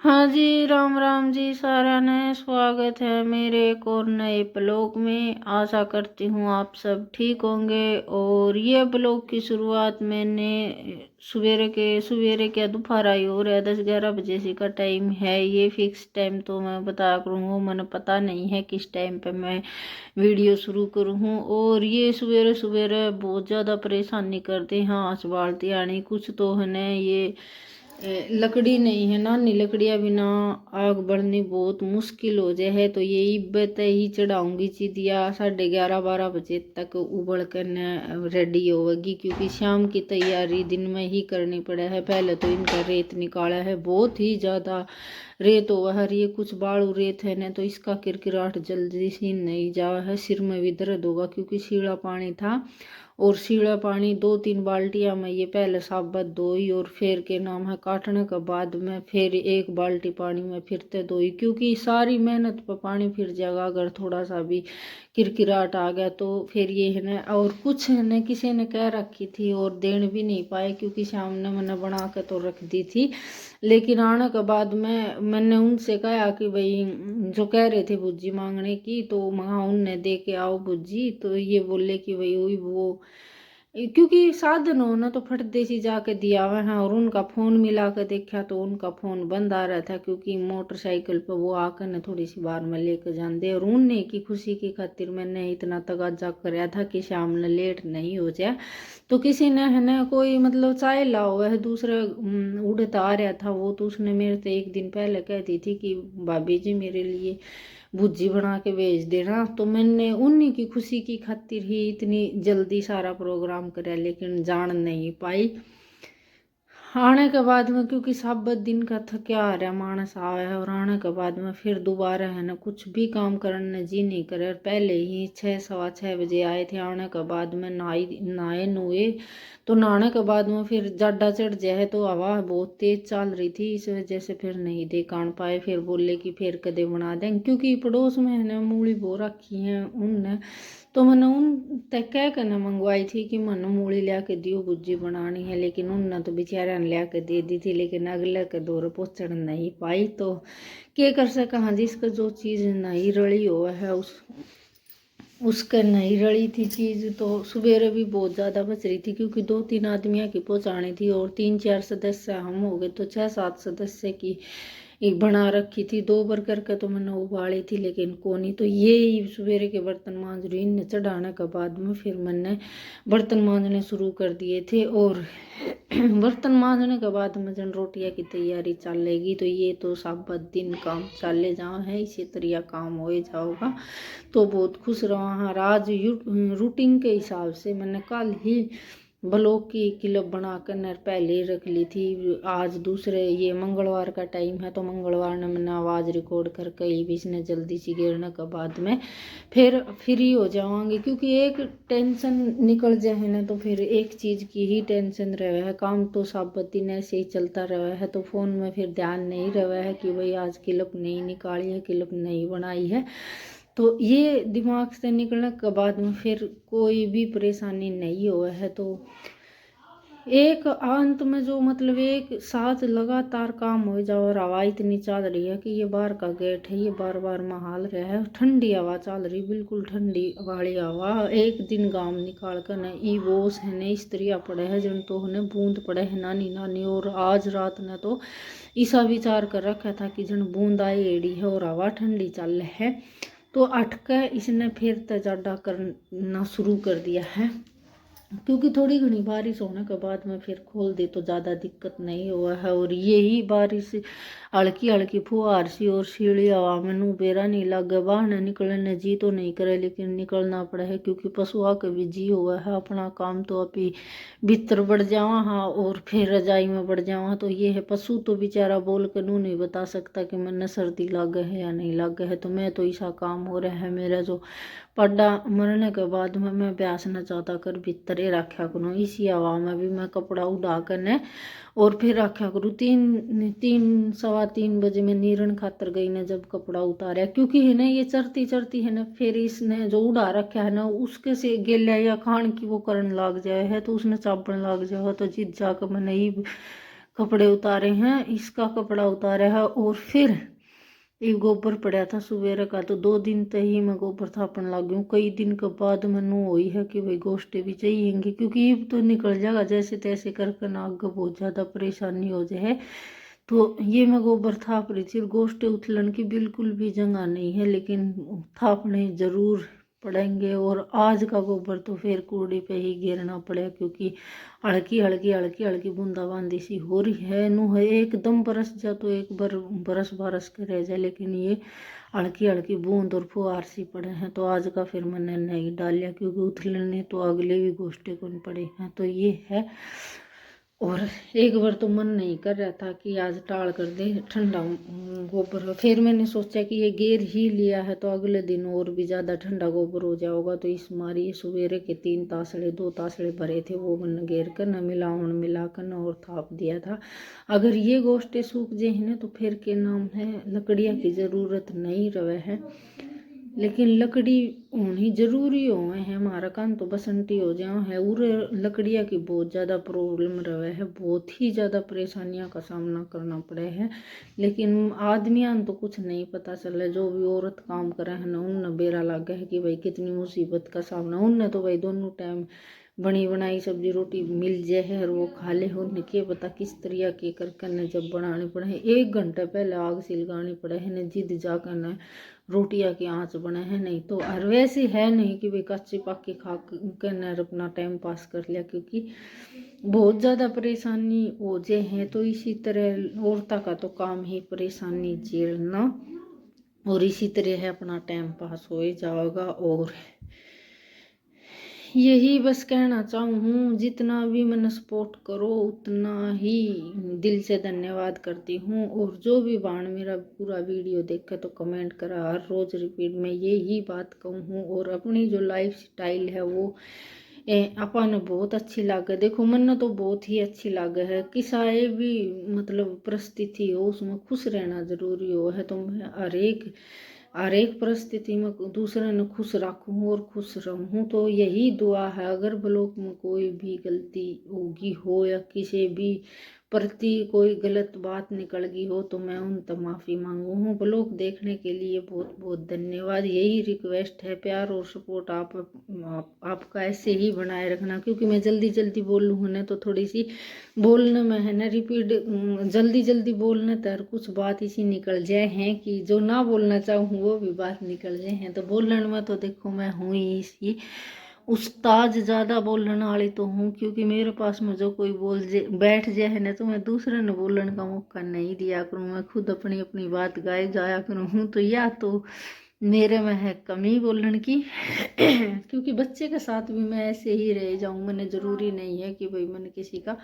हाँ जी, राम राम जी सारा ने स्वागत है मेरे एक और नए ब्लॉग में। आशा करती हूँ आप सब ठीक होंगे। और ये ब्लॉग की शुरुआत मैंने सवेरे क्या दोपहर आई हो रहा है, 10-11 बजे से का टाइम है। ये फिक्स टाइम तो मैं बता करूँगा, मैंने पता नहीं है किस टाइम पे मैं वीडियो शुरू करूँ हूँ। और ये सवेरे सवेरे बहुत ज़्यादा परेशानी करते हैं। आँच बाल्टी आनी कुछ तो है न, ये लकड़ी नहीं है ना, नी लकड़ियाँ बिना आग बढ़नी बहुत मुश्किल हो जाए है। तो ये इब्बत ही चढ़ाऊंगी चिदिया 11:30-12 बजे तक उबल कर न रेडी होगी, क्योंकि शाम की तैयारी दिन में ही करनी पड़ा है। पहले तो इनका रेत निकाला है, बहुत ही ज़्यादा रेत हुआ है। ये कुछ बालू रेत है न, तो इसका किरकिराट जल्दी से नहीं जावा है। सिर में भी दर्द होगा क्योंकि शीला पानी था। और शीला पानी 2-3 बाल्टियाँ में ये पहले साबत धोई, और फिर के नाम है काटने के बाद में फिर 1 बाल्टी पानी में फिरते धोई, क्योंकि सारी मेहनत पर पानी फिर जाएगा अगर थोड़ा सा भी किरकिराट आ गया तो फिर ये है ना। और कुछ है ना किसी ने कह रखी थी और देन भी नहीं पाए, क्योंकि शाम ने मैंने बना के तो रख दी थी। लेकिन आने के बाद में मैंने उनसे कहा कि भाई जो कह रहे थे भुज्जी मांगने की, तो वहाँ उनने दे के आओ भुज्जी। तो ये बोले कि भाई वही वो, क्योंकि साधन हो ना तो फट देसी जाके दिया हुआ है। और उनका फ़ोन मिला कर देखा तो उनका फ़ोन बंद आ रहा था, क्योंकि मोटरसाइकिल पर वो आकर न थोड़ी सी बार में लेकर जाते। और उनने की खुशी की खातिर मैंने इतना तगाजा कराया था कि शाम ने लेट नहीं हो जाए। तो किसी ने है ना कोई मतलब चाय ला हुआ है, दूसरा उड़ता आ रहा था वो, तो उसने मेरे से एक दिन पहले कहती थी कि भाभी जी मेरे लिए भुज्जी बना के भेज देना। तो मैंने उन्हीं की खुशी की खातिर ही इतनी जल्दी सारा प्रोग्राम कराया, लेकिन जान नहीं पाई। आने के बाद में क्योंकि साबत दिन का थका आ रहा मानस आया है, और आने के बाद में फिर दोबारा है ना कुछ भी काम करने जी नहीं करे। और पहले ही 6-6:15 बजे आए थे। आने के बाद में नहाए नुए, तो नहाने के बाद में फिर जाडा चढ़ जाए तो हवा बहुत तेज चल रही थी, इस वजह से फिर नहीं दे कान पाए। फिर बोले कि फिर कदे बना दें, क्योंकि पड़ोस में है ना मूली बो रखी है उनने। तो मैंने उन तक कह कर न मंगवाई थी कि मनु मूली लिया के दियो भुज्जी बनानी है, लेकिन उनने तो बेचारा ने लिया के दे दी थी। लेकिन अगले के दौर पहुँचन नहीं पाई, तो क्या कर सका। हाँ जिसका जो चीज़ नहीं रली हो है उसके नहीं रली थी चीज़। तो सवेरे भी बहुत ज़्यादा बच रही थी, क्योंकि 2-3 आदमियों की पहुँचानी थी, और 3-4 सदस्य हम हो गए तो 6-7 सदस्य की एक बना रखी थी। 2 बर्गर के तो मैंने उबाली थी, लेकिन कोनी। तो ये ही सवेरे के बर्तन मांज रही ने चढ़ाने के बाद में फिर मैंने बर्तन मांजने शुरू कर दिए थे। और बर्तन मांजने के बाद में जन रोटियां की तैयारी चलेगी, तो ये तो सब दिन काम चले जाओ है, इसी तरह काम हो जाओगा तो बहुत खुश रहा। हाँ आज रूटीन के हिसाब से मैंने कल ही ब्लॉग की क्लिप बना कर न पहले ही रख ली थी। आज दूसरे ये मंगलवार का टाइम है, तो मंगलवार ने मैंने आवाज़ रिकॉर्ड करके ही भी इसने जल्दी सी गिरने के बाद में फिर फ्री हो जाऊँगी, क्योंकि एक टेंशन निकल जाए ना तो फिर एक चीज़ की ही टेंशन रहे है। काम तो सब दिन ऐसे ही चलता रहा है, तो फ़ोन में फिर ध्यान नहीं रहा है कि भाई आज क्लिप नहीं निकाली है, क्लिप नहीं बनाई है। तो ये दिमाग से निकलने के बाद में फिर कोई भी परेशानी नहीं हुआ है। तो एक अंत में जो मतलब एक साथ लगातार काम हो जाओ, और हवा इतनी चल रही है कि ये बाहर का गेट है, ये बार बार महाल रहा है। ठंडी हवा चल रही, बिल्कुल ठंडी वाली हवा। एक दिन गाम निकाल कर न ई बोस है न स्त्रियाँ पड़े हैं जिन तो ने बूंद पड़े है नानी नानी। और आज रात ने तो ऐसा विचार कर रखा था कि जन बूंद आई एड़ी है और हवा ठंडी चल है। तो अटके इसने फिर तजाडा करना शुरू कर दिया है, क्योंकि थोड़ी घनी बारिश होने के बाद में फिर खोल दे तो ज़्यादा दिक्कत नहीं हुआ है। और यही बारिश हल्की हल्की फुहार सी और शीली हवा में नू बेरा नहीं लगे, बाहर निकलने जी तो नहीं करे, लेकिन निकलना पड़ा है, क्योंकि पशुआ के भी जी हुआ है। अपना काम तो अभी भीतर बढ़ जावा हाँ, और फिर रजाई में बढ़ जावा। तो ये है पशु तो बेचारा बोल कर नू नहीं बता सकता कि मैंने सर्दी लागे है या नहीं लागे है। तो मैं तो ऐसा काम हो रहा है मेरा जो पड्डा मरने के बाद में मैं ब्यास न चाहता कर भीतर ही रखा करूँ। इसी हवा में भी मैं कपड़ा उड़ा कर न और फिर रखा करूँ। 3-3 सवा 3 बजे मैं नीरण खातर गई न, जब कपड़ा उतारा, क्योंकि है ना ये चरती चरती है ना, फिर इसने जो उड़ा रखा है ना उसके से गेला या खान की वो करने लग जाए है, तो उसने चापने लग जाए। तो जिद जाकर मैंने ही कपड़े उतारे हैं, इसका कपड़ा उतारा है। और फिर एक गोबर पड़ा था सवेरे का, तो 2 दिन तक ही मैं गोबर थापन लग गई हूँ। कई दिन के बाद मैनू हुई है कि भाई गोश्ते भी चाहिएंगे, क्योंकि ये तो निकल जाएगा जैसे तैसे करके ना, आगे बहुत ज़्यादा परेशानी हो जाए। तो ये मैं गोबर थाप रही थी, और गोश्ते उथलन की बिल्कुल भी जगह नहीं है, लेकिन थापने ज़रूर पड़ेंगे। और आज का गोबर तो फिर कूड़े पे ही गिरना पड़ेगा, क्योंकि हल्की हल्की हल्की हल्की बूंदाबांदी सी हो रही है। नू है एकदम बरस जा तो एक बार बरस बरस के रह जाए, लेकिन ये हल्की हल्की बूंद और फुहार सी पड़े हैं। तो आज का फिर मैंने नहीं डालिया, क्योंकि उथलने तो अगले भी गोश्ते को नहीं पड़े हैं। तो ये है। और एक बार तो मन नहीं कर रहा था कि आज टाल कर दे ठंडा गोबर, फिर मैंने सोचा कि ये गेर ही लिया है तो अगले दिन और भी ज़्यादा ठंडा गोबर हो जाएगा। तो इस मारी सवेरे के 3 तासड़े 2 तासड़े भरे थे, वो मैंने गेर कर न मिला कर न और थाप दिया था। अगर ये गोश्ते सूख जाए हैं तो फिर के नाम है लकड़ियाँ की ज़रूरत नहीं रहे है, लेकिन लकड़ी होनी जरूरी हो है। हमारा काम तो बसंती हो जाओ है, और लकड़ियाँ की बहुत ज़्यादा प्रॉब्लम रहे है, बहुत ही ज़्यादा परेशानियों का सामना करना पड़े है। लेकिन आदमियां तो कुछ नहीं पता चला, जो भी औरत काम करे है ना, उन बेरा लगा है कि भाई कितनी मुसीबत का सामना। उनने तो भाई दोनों टाइम बनी बनाई सब्जी रोटी मिल जाए है और वो खा ले। उन्हें क्या पता किस तरह के करके न जब बनाने पड़े हैं, 1 घंटा पहले आग सिलगानी पड़े है न, जिद जाकर न रोटियां की आँच बने हैं। नहीं तो और वैसे है नहीं कि भाई कच्ची पक्की खा कर न अपना टाइम पास कर लिया, क्योंकि बहुत ज़्यादा परेशानी हो जाए हैं। तो इसी तरह औरता का तो काम ही परेशानी झेलना, और इसी तरह है अपना टाइम पास हो ही जाएगा। और यही बस कहना चाहूँ, जितना भी मैंने सपोर्ट करो उतना ही दिल से धन्यवाद करती हूँ। और जो भी बाण मेरा पूरा वीडियो देखे तो कमेंट करा, हर रोज़ रिपीट में यही बात कहूँ। और अपनी जो लाइफ स्टाइल है वो अपन बहुत अच्छी लगे, देखो मन तो बहुत ही अच्छी लगे है। किसाए भी मतलब परिस्थिति हो उसमें खुश रहना जरूरी हो है, तो मैं हर एक परिस्थिति में दूसरे ने खुश रखूँ और खुश रहूँ। तो यही दुआ है। अगर ब्लॉग में कोई भी गलती होगी हो या किसी भी प्रति कोई गलत बात निकल गई हो तो मैं उन तक माफ़ी मांगू हूँ। ब्लॉग देखने के लिए बहुत बहुत धन्यवाद। यही रिक्वेस्ट है, प्यार और सपोर्ट आपका ऐसे ही बनाए रखना, क्योंकि मैं जल्दी जल्दी बोलूँ ना तो थोड़ी सी बोलने में है ना रिपीट, जल्दी जल्दी बोलने तर कुछ बात इसी निकल जाए हैं कि जो ना बोलना चाहूँ वो भी बात निकल जाए हैं। तो बोलने में तो देखो मैं हूँ ही इसी उस्ताद, ज़्यादा बोलने वाली तो हूँ, क्योंकि मेरे पास में जो कोई बैठ जाए है ना तो मैं दूसरे ने बोलने का मौका नहीं दिया करूँ, मैं खुद अपनी अपनी बात गाए जाया करूँ। तो या तो मेरे में है कमी बोलने की क्योंकि बच्चे के साथ भी मैं ऐसे ही रह जाऊँ, मैंने ज़रूरी नहीं है कि भाई मैंने किसी का